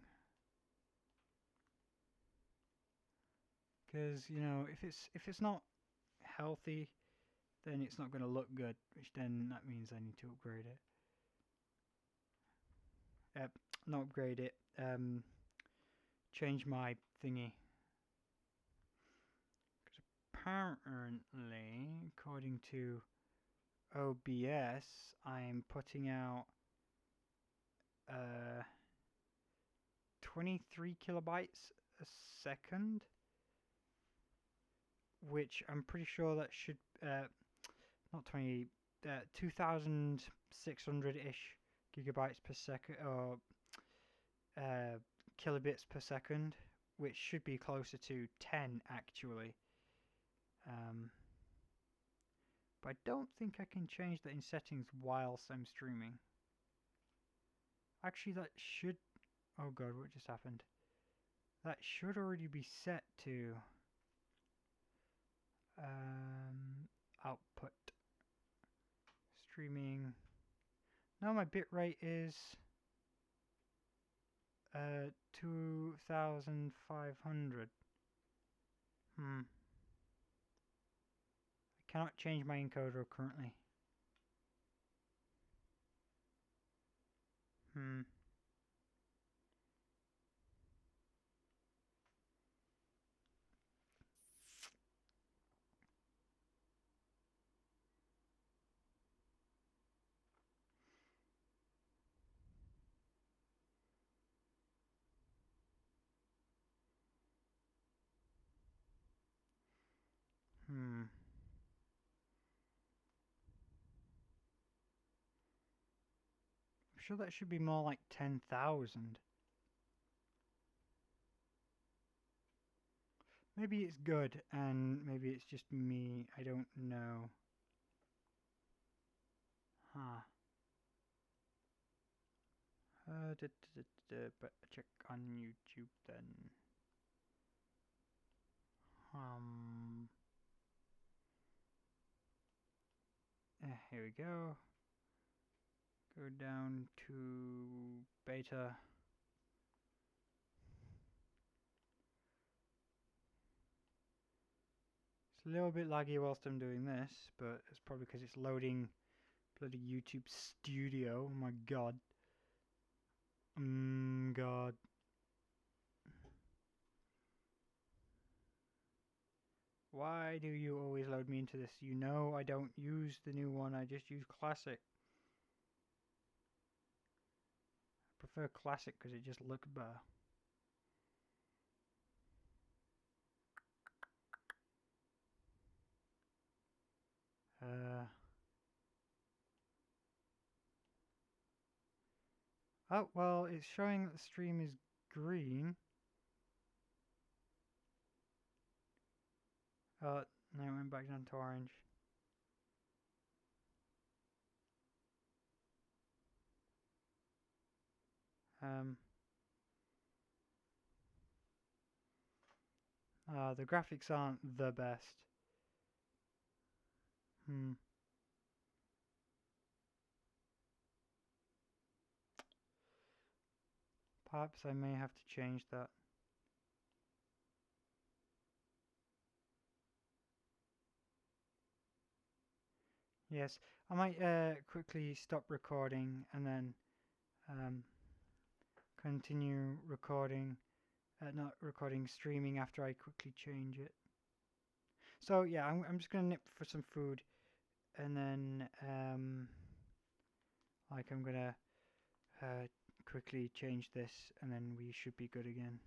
Because you know, if it's not healthy, then it's not going to look good, which then that means I need to upgrade it. Not upgrade it. Change my thingy. Because apparently, according to OBS, I'm putting out 23 kilobytes a second, which I'm pretty sure that should not 20, 2,600-ish gigabytes per second, or kilobits per second, which should be closer to 10 actually. But I don't think I can change that in settings whilst I'm streaming. Actually, that should... Oh god, what just happened? That should already be set to output. Streaming. No, my bitrate is 2,500. I cannot change my encoder currently. I'm sure that should be more like 10,000. Maybe it's good, and maybe it's just me. I don't know. Huh. But check on YouTube then. Here we go. Go down to beta. It's a little bit laggy whilst I'm doing this, but it's probably because it's loading bloody YouTube Studio. Oh my god. God. Why do you always load me into this? You know I don't use the new one, I just use Classic. I prefer Classic because it just looks better. Oh, well, it's showing that the stream is green. Now it went back down to orange. Um, the graphics aren't the best. Hmm. Perhaps I may have to change that. Yes, I might quickly stop recording and then um, continue recording, not recording, streaming after I quickly change it. So yeah, I'm just gonna nip for some food and then like I'm gonna quickly change this and then we should be good again.